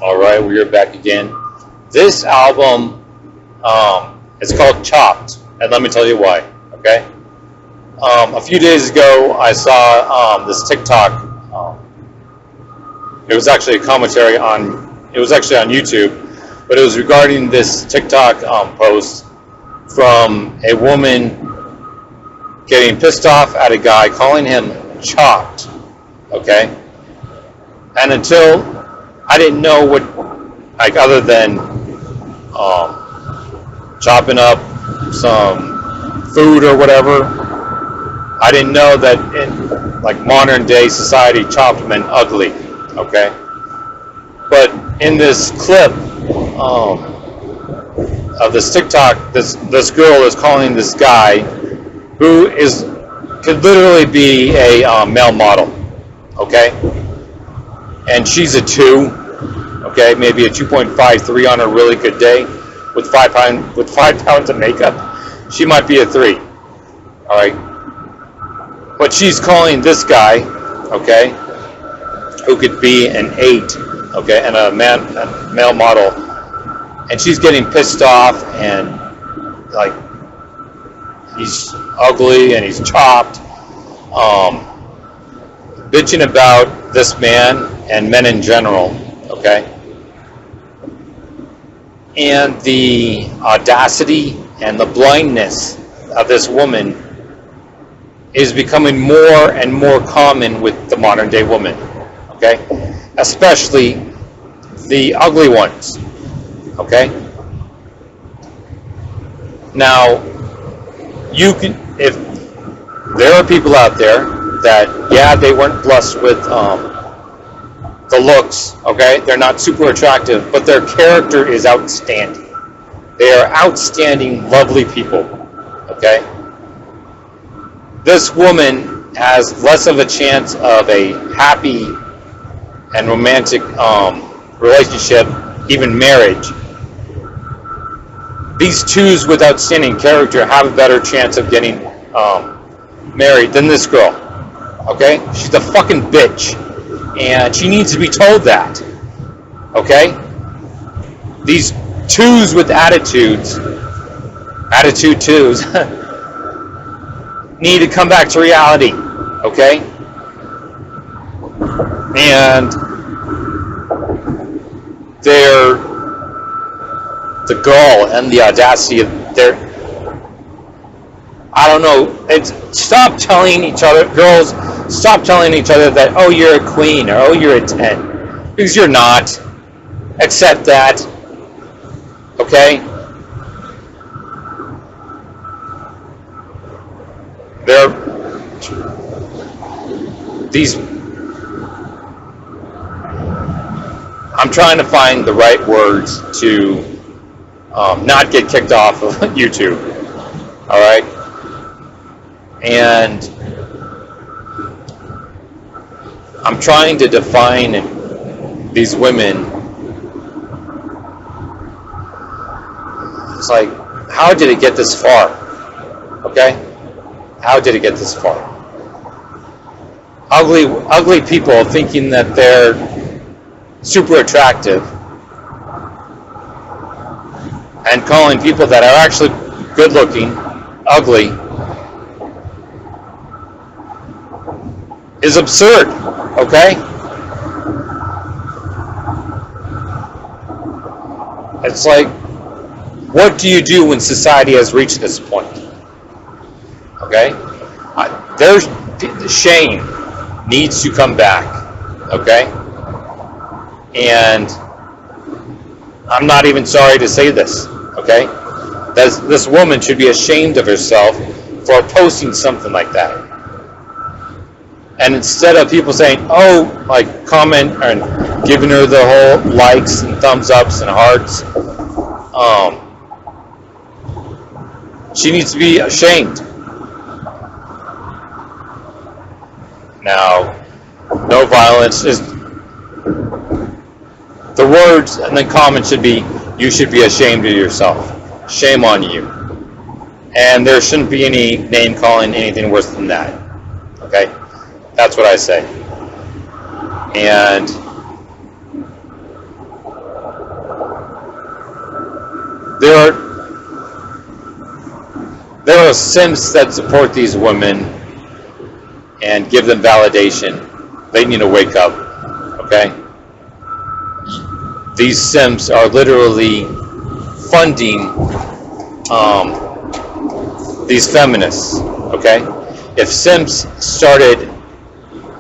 All right, we are back again. This album is called Chopped, and let me tell you why. Okay, a few days ago, I saw this TikTok. It was actually a commentary on. It was actually on YouTube, but it was regarding this TikTok post from a woman getting pissed off at a guy calling him chopped. Okay, and until I didn't know what, like, other than chopping up some food or whatever. I didn't know that in like modern day society, chopped meant ugly. Okay, but in this clip of this TikTok, this girl is calling this guy who could literally be a male model. Okay, and she's a 2. Okay, maybe a 2.53 on a really good day with 5 pounds of makeup. She might be a 3. All right, but she's calling this guy, okay, who could be an 8, okay, and a male model, and she's getting pissed off and like he's ugly and he's chopped, bitching about this man and men in general, okay, and the audacity and the blindness of this woman is becoming more and more common with the modern day woman, okay, especially the ugly ones, okay. Now, you can, if there are people out there that, yeah, they weren't blessed with the looks, okay, they're not super attractive, but their character is outstanding. They are outstanding, lovely people, okay. This woman has less of a chance of a happy and romantic relationship, even marriage. These 2s with outstanding character have a better chance of getting married than this girl. Okay? She's a fucking bitch. And she needs to be told that. Okay? These 2s with attitudes, attitude 2s, need to come back to reality. Okay? And the gall and the audacity of their, I don't know, stop telling each other, girls, stop telling each other that, oh, you're a queen, or oh, you're a 10, because you're not. Accept that. Okay? I'm trying to find the right words to not get kicked off of YouTube. All right, and I'm trying to define these women. It's like, how did it get this far? Okay, how did it get this far? Ugly people thinking that they're super attractive and calling people that are actually good looking ugly is absurd, okay? It's like, what do you do when society has reached this point? Okay? There's shame needs to come back, okay? And I'm not even sorry to say this, okay? This woman should be ashamed of herself for posting something like that. And instead of people saying, oh, like, comment and giving her the whole likes and thumbs ups and hearts, she needs to be ashamed. Now, no violence is the words, and the comment should be, you should be ashamed of yourself. Shame on you. And there shouldn't be any name calling, anything worse than that. Okay? That's what I say. And There are there are simps that support these women and give them validation. They need to wake up. Okay? These simps are literally funding these feminists. Okay? If simps started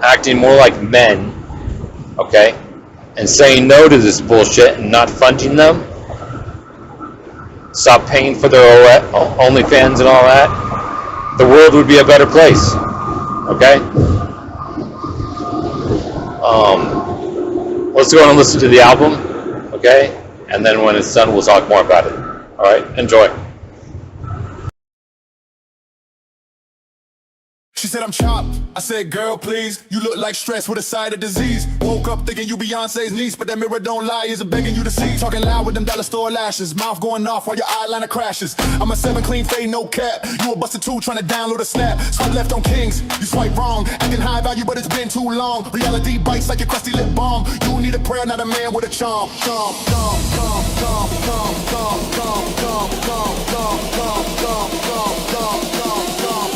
acting more like men, okay, and saying no to this bullshit and not funding them, stop paying for their OnlyFans and all that, the world would be a better place. Okay? Let's go and listen to the album, okay? And then when it's done, we'll talk more about it. All right? Enjoy. She said I'm chopped. I said, girl, please. You look like stress with a side of disease. Woke up thinking you Beyonce's niece, but that mirror don't lie, is it begging you to see? Talking loud with them dollar store lashes, mouth going off while your eyeliner crashes. I'm a 7 clean fade, no cap. You a busted 2 trying to download a snap. Swipe left on Kings, you swipe wrong. Acting high value, but it's been too long. Reality bites like your crusty lip balm. You need a prayer, not a man with a charm.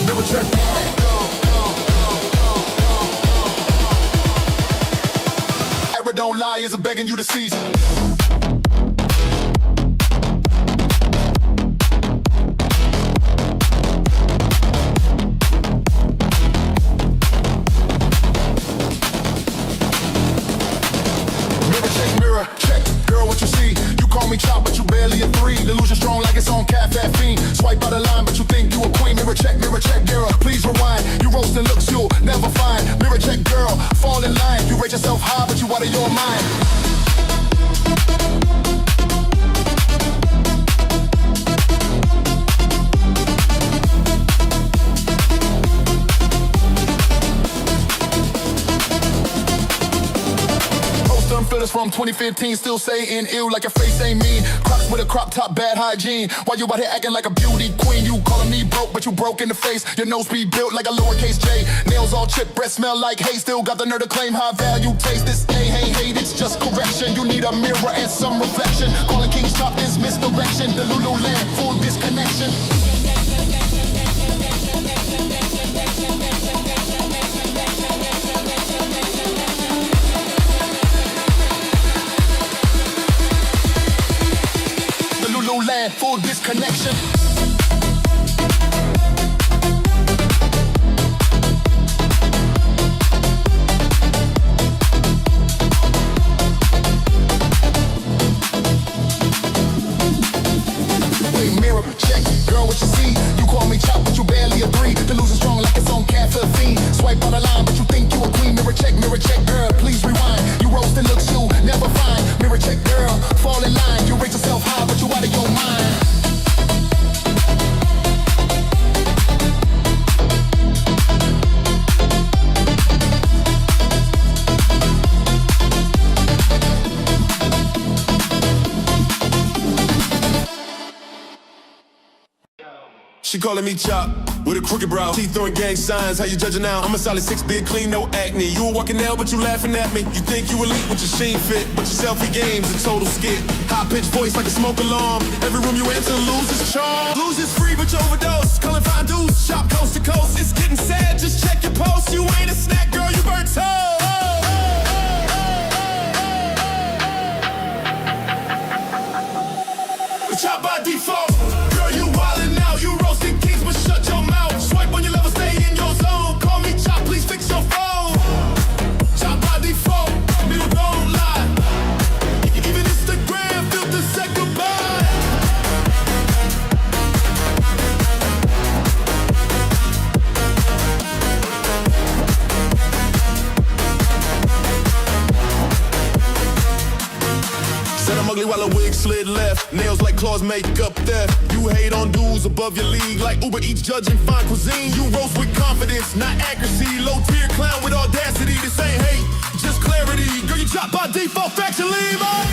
Mirror check. Don't lie, is it begging you to cease? Mirror check, girl, what you see? You call me chop, but you barely a 3. Delusion strong like it's on caffeine. Swipe out the line, but you think you a queen. Mirror check, girl, please rewind. You roasting looks you'll never find. Mirror check, girl, fall in line. You rate yourself high, but you out of your mind. Feelings from 2015, still saying ill like your face ain't mean. Crocs with a crop top, bad hygiene. Why you out here acting like a beauty queen? You calling me broke, but you broke in the face. Your nose be built like a lowercase j. Nails all chipped, breath smell like hay. Still got the nerve to claim high value taste. This ain't hate, it's just correction. You need a mirror and some reflection. Calling King's top is misdirection. The Lululand, full disconnection. Land, full disconnection. Wait, mirror check, girl, what you see? You call me chop, but you barely a 3. Delusion strong like it's on caffeine. Swipe out the line, but you think you a queen. Mirror check, girl, please rewind. You roasting looks you never find. Mirror check, girl, fall in line. You rate yourself high, but you out of your mind. She calling me chop with a crooked brow, teeth throwing gang signs. How you judging now? I'm a solid 6, big, clean, no acne. You a walking L, but you laughing at me. You think you elite with your sheen fit, but your selfie game's a total skit. High pitched voice like a smoke alarm. Every room you enter loses charm. Lose is free, but you overdose. Calling fine dudes, shop coast to coast. It's getting sad, just check your post. You ain't a snack, girl, you burnt toast. Chop by default. Girl, you wildin' out, you roasting kings, but shut your mouth. Swipe on your level, stay in your zone. Call me chop, please fix your phone. Chop by default, middle don't lie. Even Instagram filter said goodbye. Said I'm ugly while a wig slid left. Nails like claws make up theft. You hate on dudes above your league like Uber Eats judging fine cuisine. You roast with confidence, not accuracy. Low tier clown with audacity. This ain't hate, just clarity. Girl, you chop by default factually, man.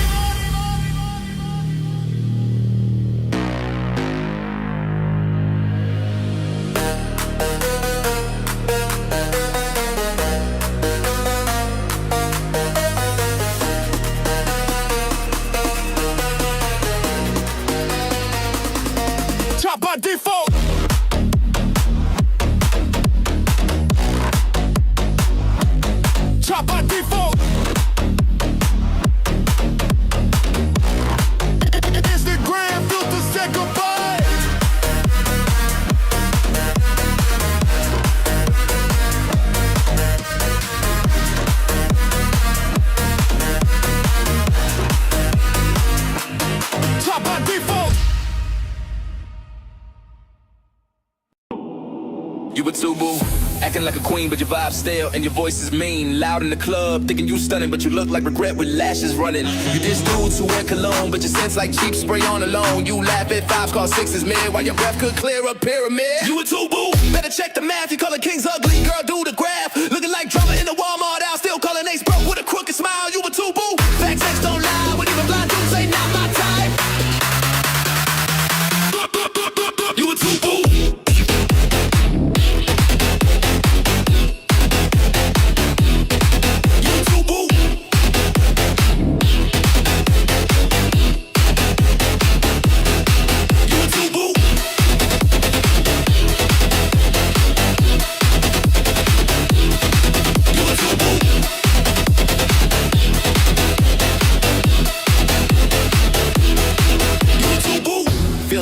like a queen, but your vibe's stale and your voice is mean. Loud in the club, thinking you stunning, but you look like regret with lashes running. You diss dudes who wear cologne, but your scent's like cheap spray on alone. You laugh at fives, call sixes mid, while your breath could clear a pyramid. You a two boo, better check the math. You calling kings ugly, girl, do the graph. Looking like drama in the Walmart aisle, still calling ace broke with a crooked smile. You a two boo, fact checks don't lie. When even blind dudes say not my type. You a two boo.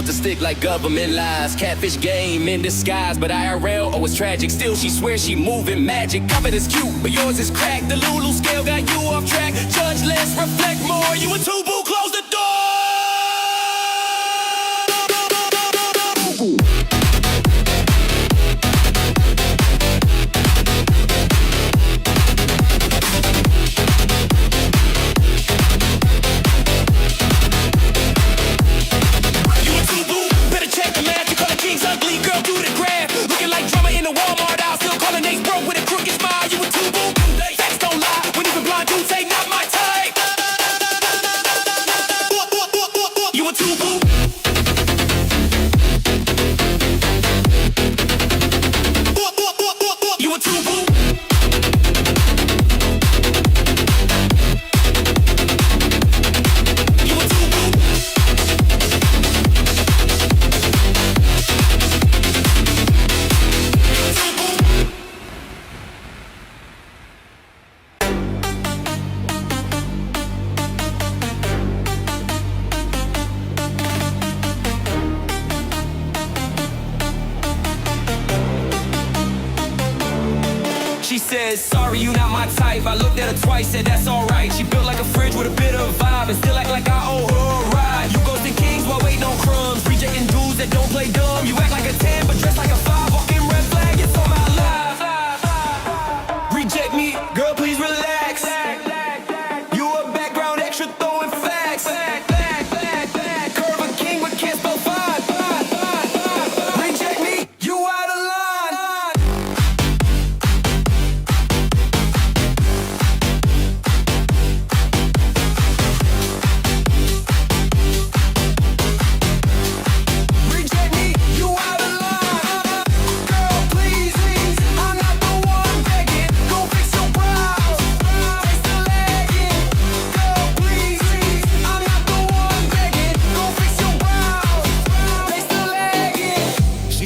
To stick like government lies, catfish game in disguise, but IRL always tragic. Still she swears she moving magic. Confidence cute, but yours is cracked. The Lulu scale got you off track. Judge less, reflect more. You a two boo, close the door. She said, sorry, you not my type. I looked at her twice, said that's alright. She built like a fridge with a bit of vibe and still act like I owe her a ride. You ghosting kings while waiting on crumbs, rejecting dudes that don't play dumb. You act like a 10 but dress like a 5, walking red flag, it's on my life. Reject me, girl, please relax. You a background extra throwing facts. Curve a king but can't spell 5. Reject me, you out of line.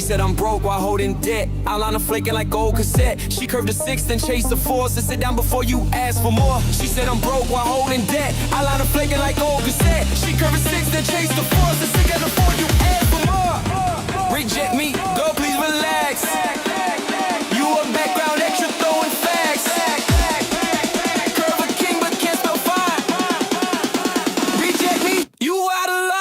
Said I'm broke while holding debt. Eyeliner flaking like gold cassette. She curved a 6, then chased a 4. So sit down before you ask for more. She said I'm broke while holding debt. Eyeliner flaking like gold cassette. She curved a 6, then chased a 4. So sit down before you ask for more. Reject me, girl, please relax. You a background extra throwing facts. Curve a king but can't spell 5. Reject me, you out of line.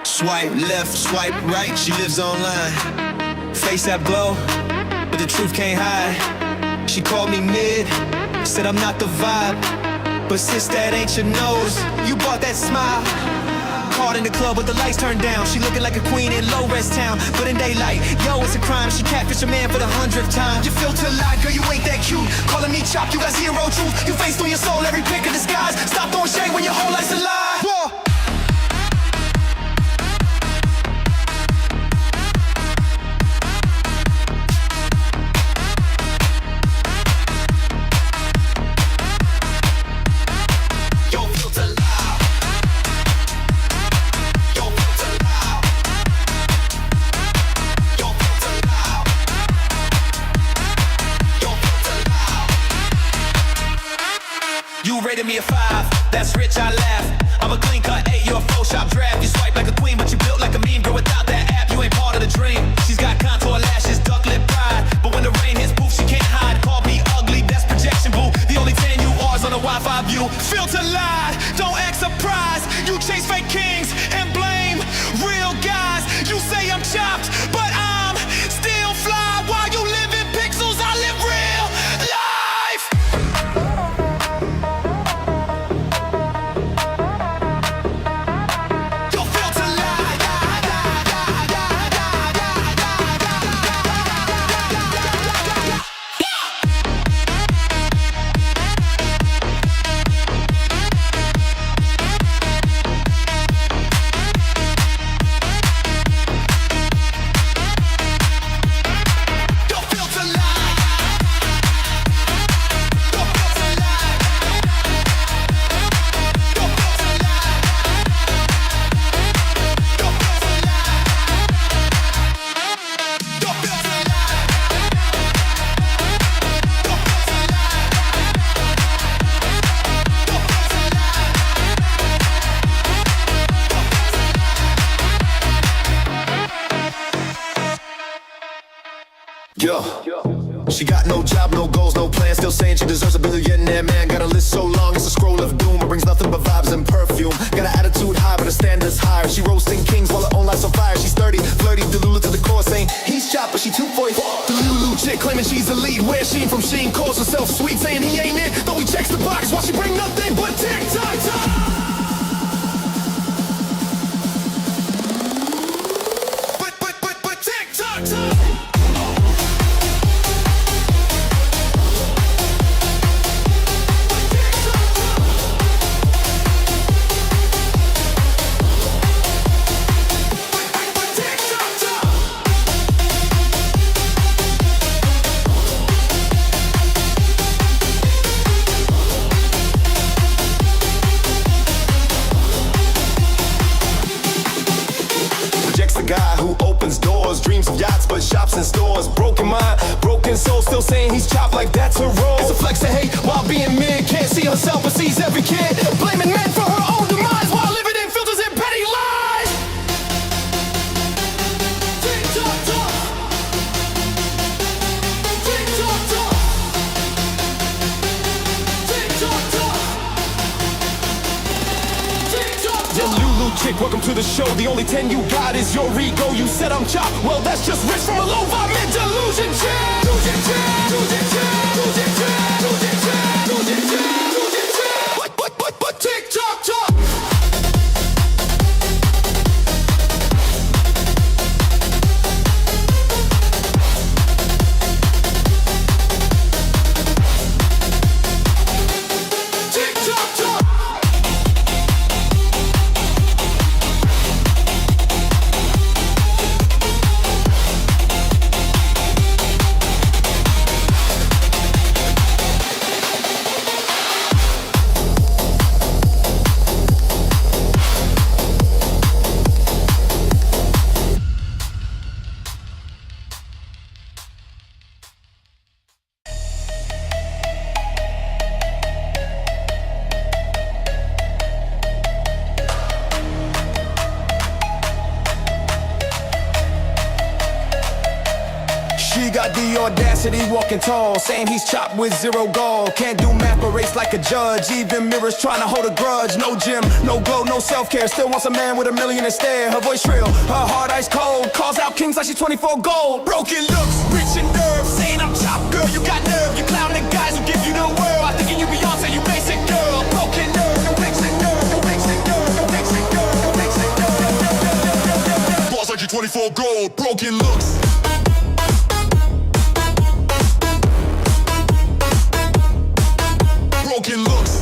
Swipe left, swipe right, she lives online. Face that glow, but the truth can't hide. She called me mid, said I'm not the vibe. But sis, that ain't your nose, you bought that smile. Caught in the club with the lights turned down. She looking like a queen in low-res town. But in daylight, yo, it's a crime. She catfished a man for the 100th time. You filter lie, girl, you ain't that cute. Calling me chop, you got zero truth. You faced on your soul, every pick of disguise. Stop throwing shade when your whole life's a lie. Whoa. You rated me a 5, that's rich, I laugh. I'm a clean cut 8, you're a full shop draft. You swipe like a queen, but you built like a meme. Girl, without that app, you ain't part of the dream. She's got contour lashes, duck lip pride, but when the rain hits, poof, she can't hide. Call me ugly, that's projection, boo. The only 10 you are is on a Wi-Fi view. Filter lie, don't act surprised. You chase fake kings and blame real guys. You say I'm chopped, but I'm still fly. While you live in pixels, I live real life. Don't filter lie. Yo, she got no job, no goals, no plans. Still saying she deserves a billionaire man. Got a list so long, it's a scroll of doom. It brings nothing but vibes and perfume. Got an attitude high, but her standards higher. She roasting kings while her own life's on fire. She's 30, flirty, Delulu to the core, saying he's chopped, but she 244. Delulu chick claiming she's elite. Where she from? She ain't calls herself sweet, saying he ain't it. Though he checks the box, while she bring nothing but tick-tock-tock. But tick-tock-tock. Dreams of yachts, but shops and stores. Broken mind, broken soul, still saying he's chopped like that's a role. It's a flex of hate while being mid. Can't see herself but sees every kid. Blaming men for her own demise while living in filters and petty lies. Tick-tock-tock. Tick-tock-tock. Tick-tock-tock. Tick-tock-tock. Yo, Lulu chick, welcome to the show. The only 10 you got is your ego. You said I'm chopped, well that's just rich from a low vibe and delusion chick. Delusion chick, delusion chick, delusion chick, delusion chick, delusion chick, delusion chick. But tick-tock-tock. She got the audacity walking tall, saying he's chopped with 0 gall. Can't do math but race like a judge. Even mirrors trying to hold a grudge. No gym, no glow, no self-care. Still wants a man with a million and stare. Her voice shrill, her heart ice cold. Calls out kings like she's 24 gold. Broken looks, rich in nerve. Saying I'm chopped, girl, you got nerve. You clown the guys who give you the world. I thinking you Beyonce, you basic girl. Broken nerve, no basic nerve, no basic nerve, no basic nerve, no basic nerve. Boss like you 24 gold. Broken looks. Broken looks.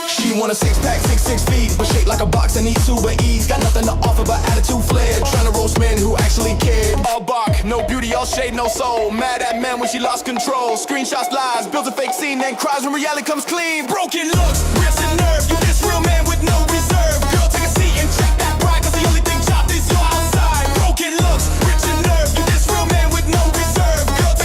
She want a 6-pack, 6 feet, but shaped like a box and needs Uber Eats. Got nothing to offer but attitude flair. Trying to roast men who actually cared. All bark, no beauty, all shade, no soul. Mad at men when she lost control. Screenshots lies, builds a fake scene, then cries when reality comes clean. Broken looks, wrist and nerve. You this real man with no reserve. Girl, take a seat and check that pride, cause the only thing chopped is your outside. Broken looks, rich and nerve. You this real man with no reserve. Girl,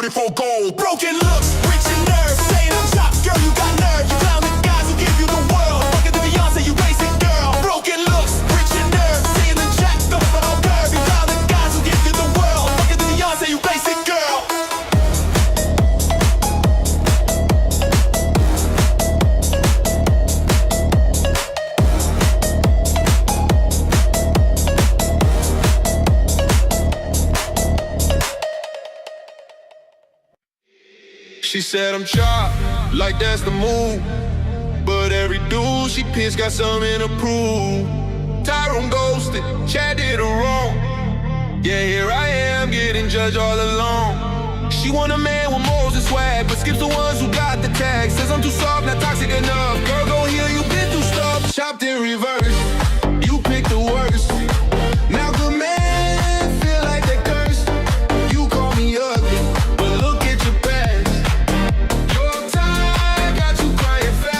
it for gold. Broken looks, rich and nerves, saying I'm chopped. Girl, you got nerve. You clown the guys who give you the world. Fucking the Beyonce, you basic girl. Broken looks, rich and nerves, saying the jack, the curve. You clown the guys who give you the world. Fucking the Beyonce, you basic girl. She said I'm chopped, like that's the move. But every dude she pissed got something to prove. Tyrone ghosted, Chad did her wrong. Yeah, here I am getting judged all along. She want a man with morals and swag, but skips the ones who got the tag. Says I'm too soft, not toxic enough. Girl, go heal, you been through stuff. Chopped in reverse, you picked the worst. Now good man feel like they cursed. You call me ugly, but look at your past. Your time got you crying fast.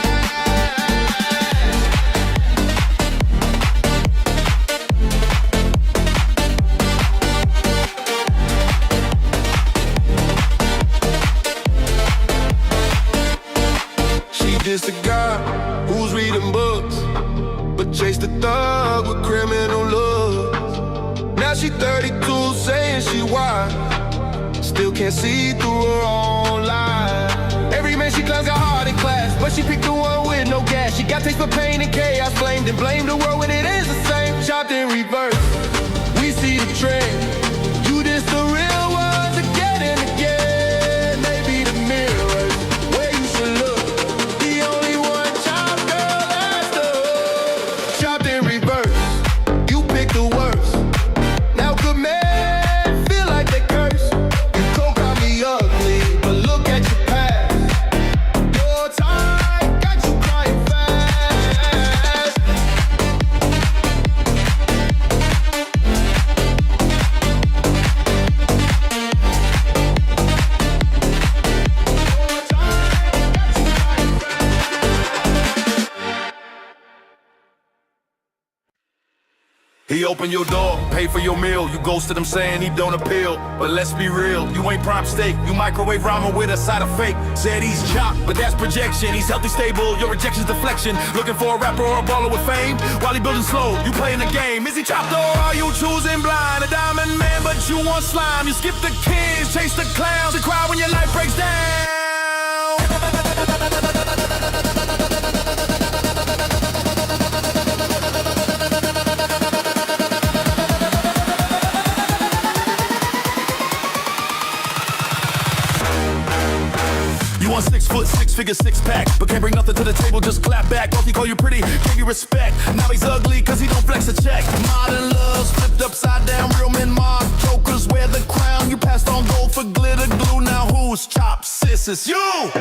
She dissed a guy who's reading books, but chased a thug with criminal looks. Now she 32, saying she wise, still can't see through her own lies. Every man she clowns got hard in class, but she picked the one with no gas. She got taste for pain and chaos, blamed and blamed the world when it is the same. Chopped in reverse, we see the trend. You diss the real ones again and again. Maybe the mirrors where you should look. The only one chopped, girl, that's the hood. Chopped in reverse, you pick the worst. Now good men feel like they curse. You cold call me ugly, but look at your past. Your time got you crying fast. He opened your door, paid for your meal. You ghosted him saying he don't appeal. But let's be real, you ain't prime steak. You microwave ramen with a side of fake. Said he's chopped, but that's projection. He's healthy, stable, your rejection's deflection. Looking for a rapper or a baller with fame. While he building slow, you playing the game. Is he chopped or are you choosing blind? A diamond man, but you want slime. You skip the kids, chase the clowns, and cry when your life breaks down. You want 6 foot, 6 figure, 6 pack, but can't bring nothing to the table, just clap back. Both he call you pretty, gave you respect. Now he's ugly cause he don't flex a check. Modern love's flipped upside down, real men mob. Jokers wear the crown, you passed on gold for glitter glue. Now who's chopped, sis? It's you!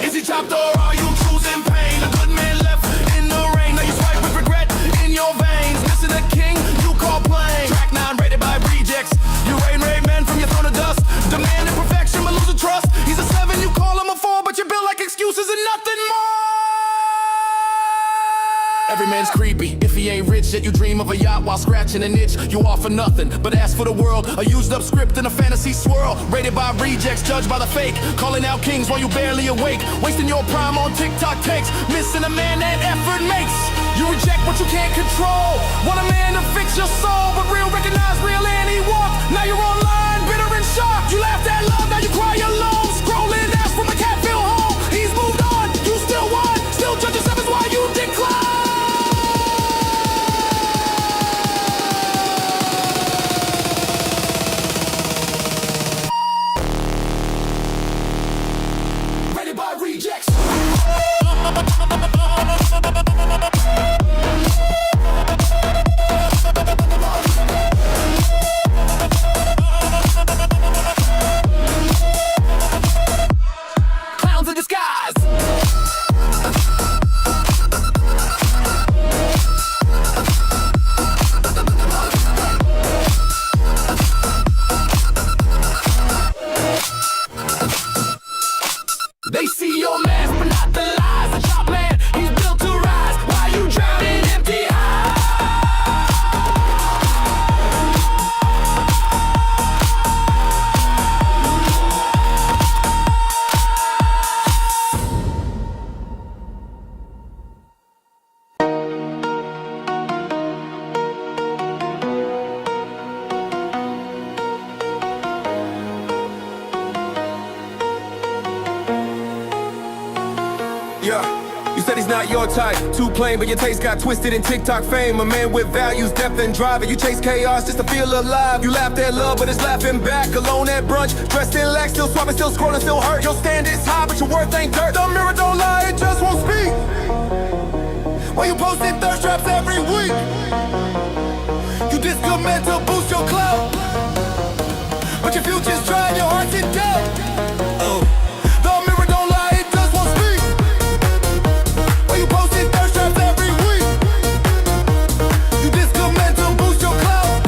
Is he chopped or are you choosing pain? A good man left in the rain. Now you swipe with regret in your veins. Missing a king, you call playing. Track 9 rated by rejects. You rain men from your throne of dust. Demanding perfection but losing trust. He's a 7, you call him a 4, but you build like excuses and nothing more. Every man's creepy. If he ain't rich, yet you dream of a yacht while scratching an itch. You offer nothing, but ask for the world. A used up script in a fantasy swirl. Rated by rejects, judged by the fake. Calling out kings while you barely awake. Wasting your prime on TikTok takes. Missing a man that effort makes. You reject what you can't control. Want a man to fix your soul, but real recognize real and he walked. Now you're online, bitter and shocked. You laughed at love, now you cry alone. Scrolling ass from a cat feel home. He's moved on, you still won. Still judge yourself is why you decline. Rated by rejects. not your type. Too plain, but your taste got twisted in TikTok fame. A man with values, depth, and drive. And you chase chaos just to feel alive. You laughed at love, but it's laughing back. Alone at brunch, dressed in lax, still swapping, still scrolling, still hurt. Your standards high, but your worth ain't dirt. The mirror don't lie, it just won't speak. When you posting thirst traps every week, you discommit to boost your clout, but your future's trying, your heart's in doubt. The mirror don't lie, it just won't speak. When you posting thirst traps every week, you discommit to boost your clout,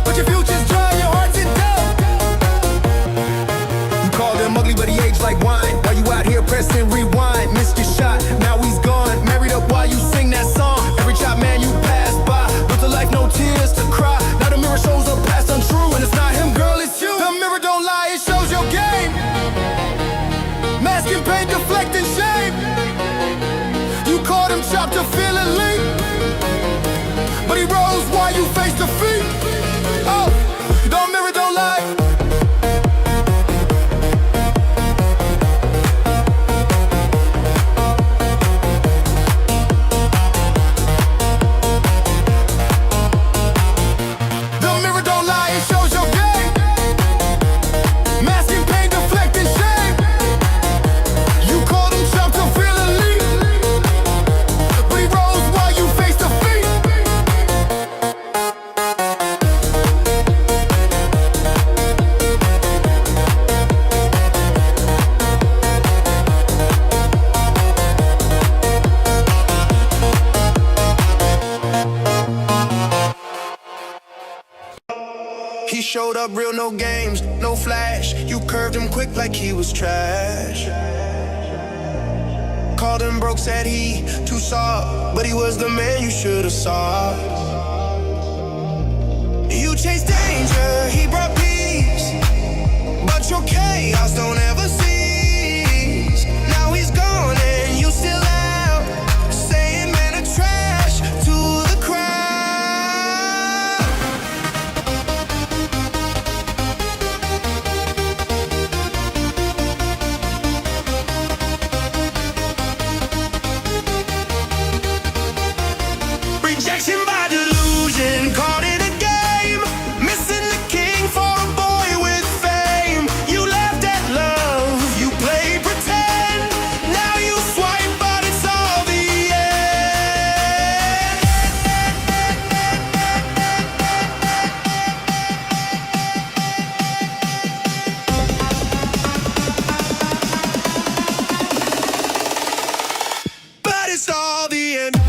but your future's trying, your heart's in doubt. You called him ugly, but he aged like wine. While you out here pressing rewind, missed your shot, now he's gone. Married up while you sing that song. Every chop man you pass by, built a life, no tears to cry. Now the mirror shows up past untrue, and it's not him, girl, it's you. The mirror don't lie, it shows your game. Masking pain, deflecting shame. You caught him chopped to feel it leak, but he rose while you face defeat. Oh, the mirror don't lie. He showed up real, no games, no flash. You curved him quick like he was trash. Called him broke, said he too soft, but he was the man you should have saw. You chased danger, he brought peace, but your chaos don't ever cease. Now he's gone and you still out, saying man of trash to the crowd. Rejection by delusion, caught in a game, missing the king for a boy with fame. You laughed at love, you played pretend, now you swipe, but it's all the end. But it's all the end.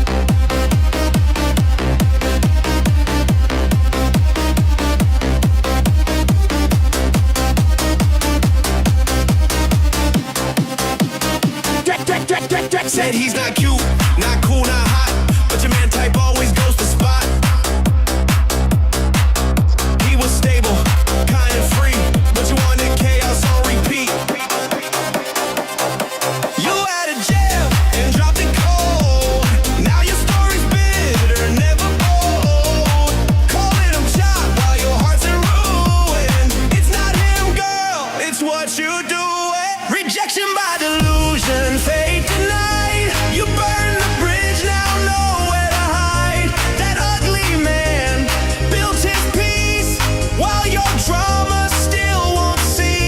Said he's not cute, not cool, not hot, but your man type always goes to spot. He was stable, kind of free, but you wanted chaos on repeat. You out of jail and dropped it cold. Now your story's bitter, never bold. Calling him chop while your heart's in ruin. It's not him, girl, it's what you do. Rejection by delusion, fate denied. You burn the bridge, now nowhere to hide. That ugly man built his peace while your drama still won't cease.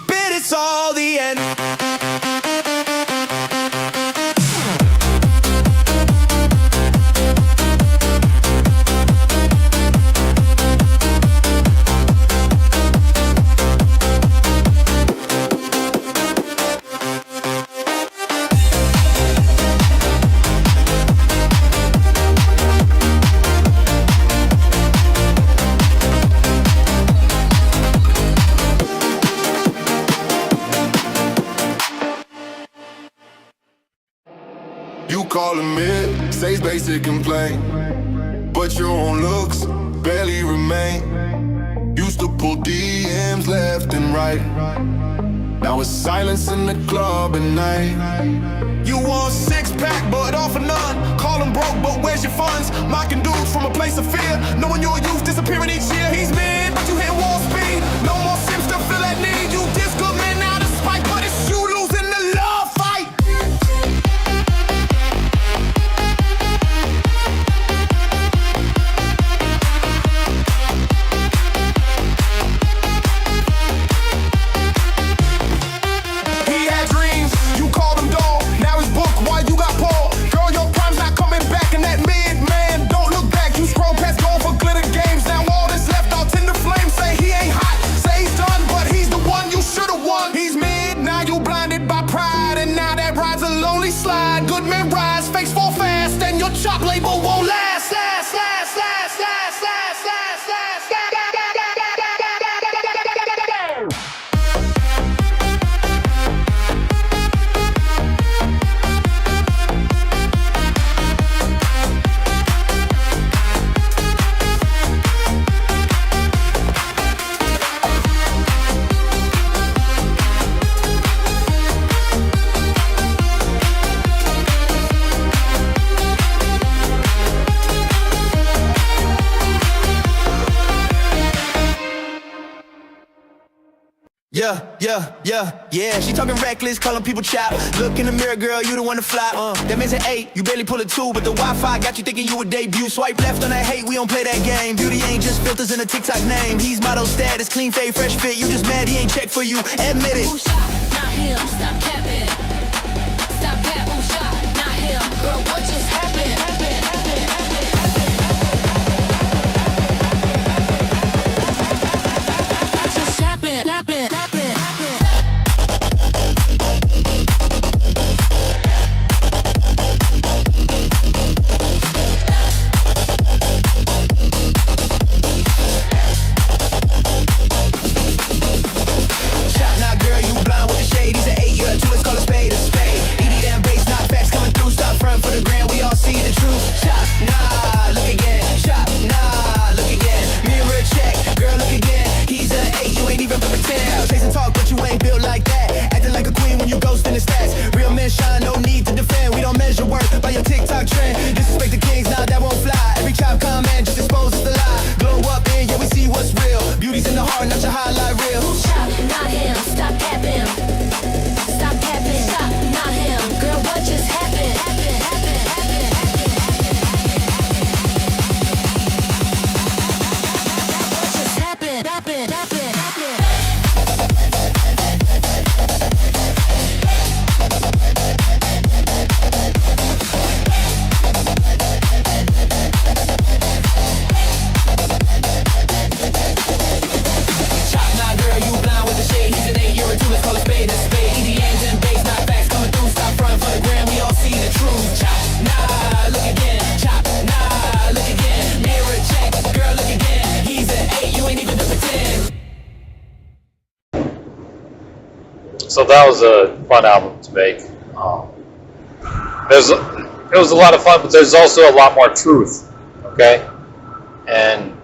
But it's all the end. You call him mid, says basic and plain, but your own looks barely remain. Used to pull DMs left and right, now it's silence in the club at night. You want six-pack, but all for none. Call him broke, but where's your funds? Mocking dudes from a place of fear. Knowing your youth disappearing each year. He's mid, but you hit wall speed. No more sims to fill that need. You diss good men out of spite, but it's you losing the love fight. He had dreams, you called him dog. Now he's booked while you got Paul. Girl, your prime's not coming back, and that mid-man don't look back. You scroll past going for glitter games. Now all that's left out in the flames. Say he ain't hot, say he's done, but he's the one you should've won. He's mid, now you blinded by pride, and now that ride's a lonely slide. Good men rise, fakes fall fast, and your chop label won't last. Last, last, last, last, last, last, last, last. Yeah. She talking reckless, calling people chop. Look in the mirror, girl, you the one to fly. That means an 8, you barely pull a 2, but the Wi-Fi got you thinking you a debut. Swipe left on that hate, we don't play that game. Beauty ain't just filters in a TikTok name. He's model status, clean fade, fresh fit. You just mad he ain't checked for you, admit it. Who shot? Not him. Stop capping. Stop that. Who shot? Not him. Girl, what just happened? What just happened? So that was a fun album to make. It was a lot of fun, but there's also a lot more truth. Okay, and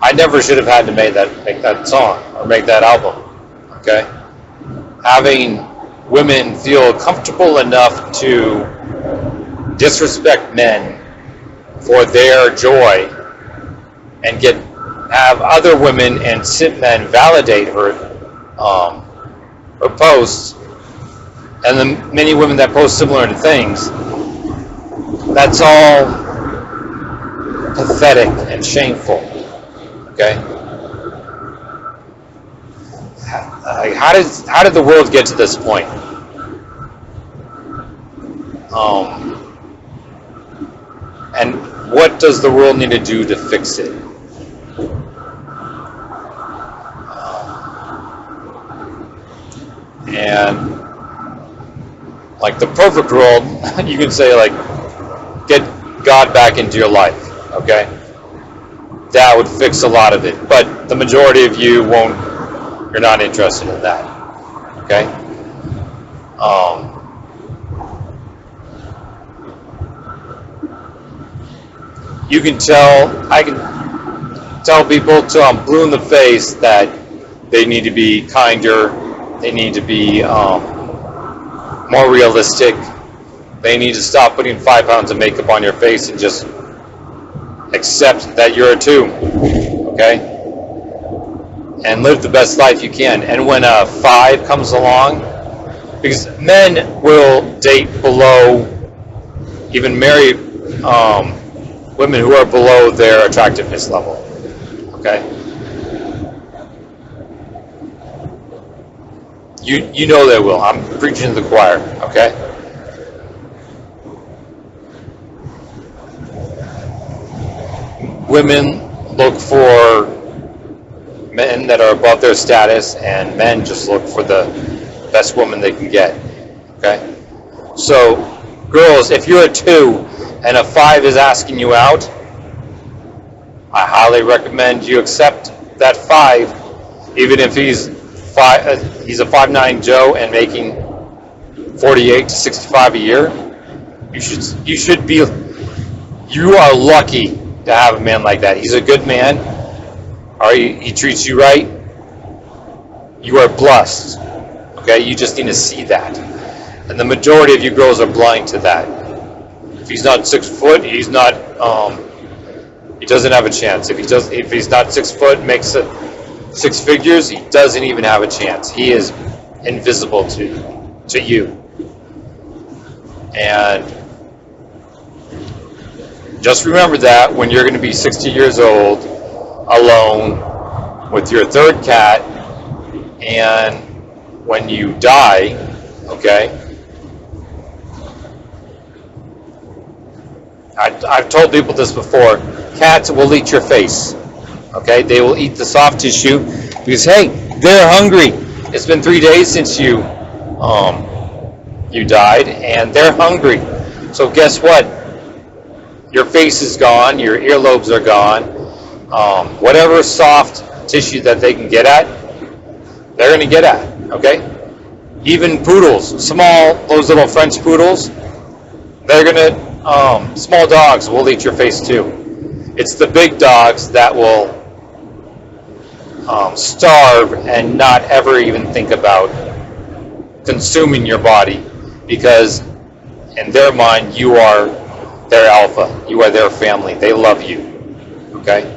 I never should have had to make that song or make that album. Okay, having women feel comfortable enough to disrespect men for their joy and have other women and simp men validate her posts, and the many women that post similar things, that's all pathetic and shameful. Okay? How did the world get to this point? And what does the world need to do to fix it? And like the perfect world, you can say like, get God back into your life, okay? That would fix a lot of it, but the majority of you you're not interested in that, okay? I can tell people till I'm blue in the face that they need to be kinder They need to be more realistic. They need to stop putting 5 pounds of makeup on your face and just accept that you're a 2, okay? And live the best life you can. And when a 5 comes along, because men will date below, even marry women who are below their attractiveness level, okay? You know they will. I'm preaching to the choir, okay? Women look for men that are above their status, and men just look for the best woman they can get, okay? So, girls, if you're a 2 and a 5 is asking you out, I highly recommend you accept that 5, even if he's a 5'9" Joe and making 48 to 65 a year. You are lucky to have a man like that. He's a good man. He treats you right. You are blessed. Okay, you just need to see that. And the majority of you girls are blind to that. If he's not 6 foot, he's not. He doesn't have a chance. If he's not 6 foot, makes it 6 figures, he doesn't even have a chance. He is invisible to you. And just remember that when you're going to be 60 years old, alone, with your 3rd cat, and when you die, okay? I've told people this before. Cats will eat your face. Okay, they will eat the soft tissue because, hey, they're hungry. It's been 3 days since you died, and they're hungry. So guess what? Your face is gone. Your earlobes are gone. Whatever soft tissue that they can get at, they're going to get at. Okay, even poodles, those little French poodles, they're going to. Small dogs will eat your face too. It's the big dogs that will starve and not ever even think about consuming your body, because in their mind you are their alpha, you are their family, they love you, okay?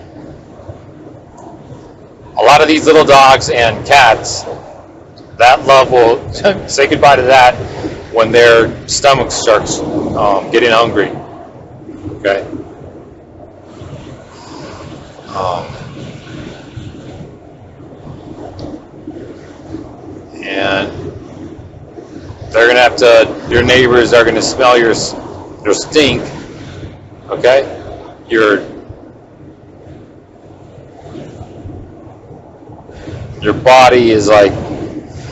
A lot of these little dogs and cats, that love will say goodbye to that when their stomach starts getting hungry, okay? And they're gonna have to. Your neighbors are gonna smell your stink. Okay, your body is like.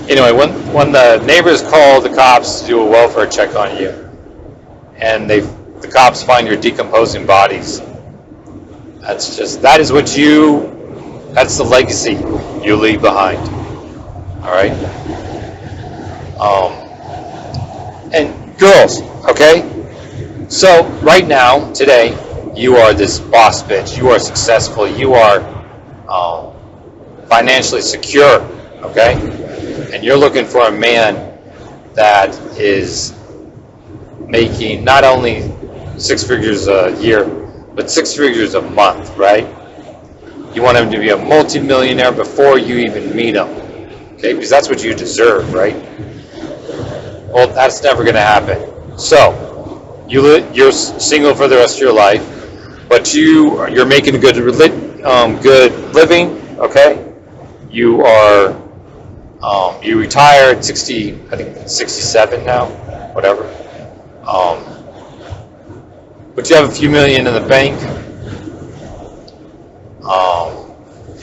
Anyway, when the neighbors call the cops to do a welfare check on you, and the cops find your decomposing bodies, that's the legacy you leave behind. All right. And girls, okay? So right now, today, you are this boss bitch. You are successful. You are financially secure, okay? And you're looking for a man that is making not only 6 figures a year, but 6 figures a month, right? You want him to be a multimillionaire before you even meet him, okay? Because that's what you deserve, right? Well, that's never going to happen. So, you're single for the rest of your life, but you're making a good living, okay? You are you retired at 60, I think 67 now, whatever. But you have a few million in the bank,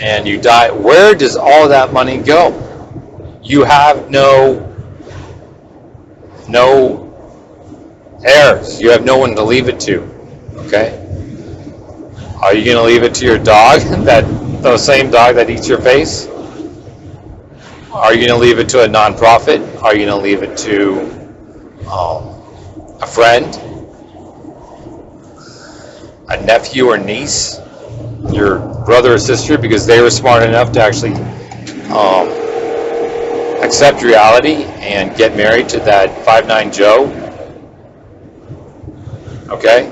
and you die. Where does all that money go? You have no heirs. You have no one to leave it to. Okay? Are you going to leave it to your dog, the same dog that eats your face? Are you going to leave it to a nonprofit? Are you going to leave it to a friend, a nephew or niece, your brother or sister, because they were smart enough to actually accept reality and get married to that 5'9" Joe, okay,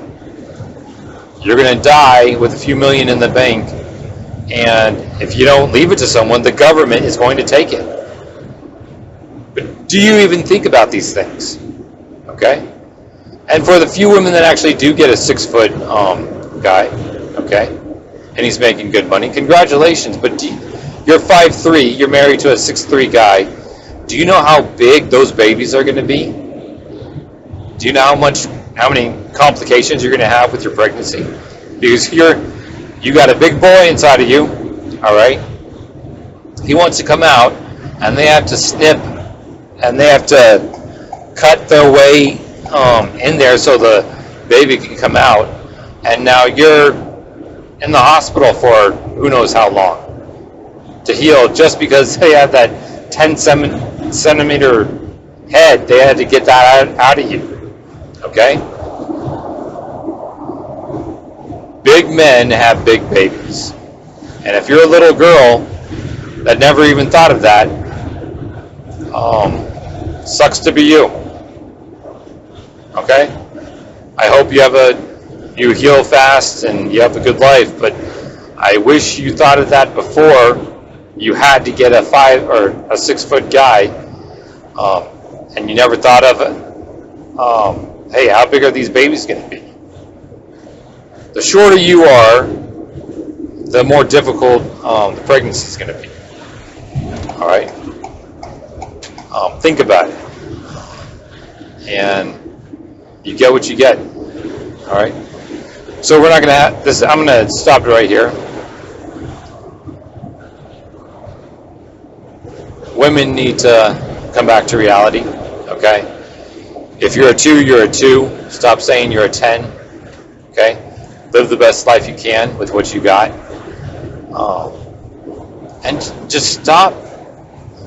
you're going to die with a few million in the bank, and if you don't leave it to someone, the government is going to take it. But do you even think about these things? Okay? And for the few women that actually do get a 6-foot guy, okay, and he's making good money, congratulations, but you're 5'3", you're married to a 6'3" guy. Do you know how big those babies are going to be? Do you know how many complications you're going to have with your pregnancy? Because you got a big boy inside of you, all right? He wants to come out, and they have to snip, and they have to cut their way in there so the baby can come out, and now you're in the hospital for who knows how long to heal, just because they have that 10 centimeter head. They had to get that out of you, okay? Big men have big babies, and if you're a little girl that never even thought of that, sucks to be you. Okay? I hope you heal fast and you have a good life, but I wish you thought of that before you had to get a 5 or a 6-foot guy, and you never thought of it. Hey, how big are these babies going to be? The shorter you are, the more difficult the pregnancy is going to be. All right? Think about it. And you get what you get. All right? So we're not going to have this. I'm going to stop it right here. Women need to come back to reality. Okay? If you're a 2, you're a 2. Stop saying you're a 10. Okay? Live the best life you can with what you got. And just stop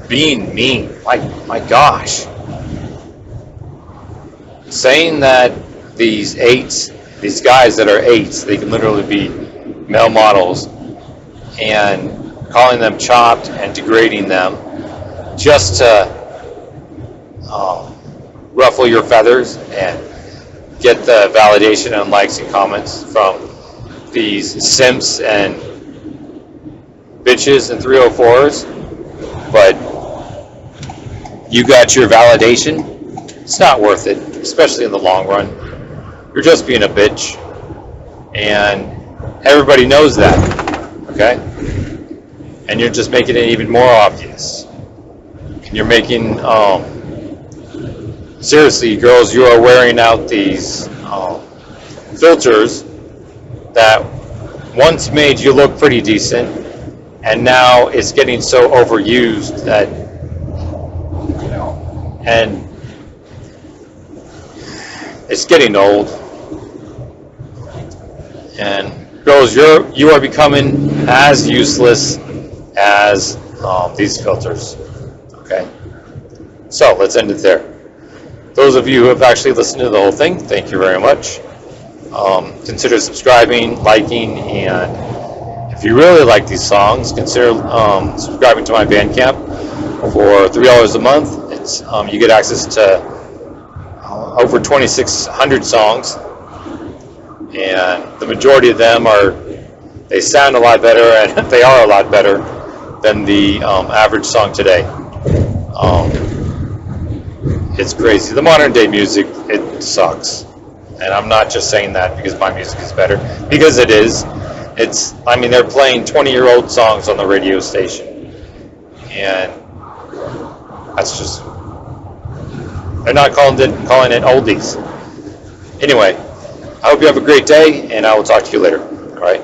being mean. My gosh. Saying that these guys that are 8s, they can literally be male models, and calling them chopped and degrading them just to ruffle your feathers and get the validation and likes and comments from these simps and bitches and 304s, but you got your validation. It's not worth it, especially in the long run. You're just being a bitch, and everybody knows that, okay? And you're just making it even more obvious. And you're making, seriously, girls, you are wearing out these filters that once made you look pretty decent, and now it's getting so overused that, and it's getting old. And girls, you are becoming as useless as these filters. Okay? So let's end it there. Those of you who have actually listened to the whole thing, thank you very much. Consider subscribing, liking, and if you really like these songs, consider subscribing to my Bandcamp for $3 a month. It's you get access to over 2,600 songs, and the majority of them they sound a lot better, and they are a lot better than the average song today. It's crazy. The modern day music, it sucks. And I'm not just saying that because my music is better, because it is. They're playing 20-year-old songs on the radio station, and that's just, they're not calling it oldies. Anyway, I hope you have a great day, and I will talk to you later. All right?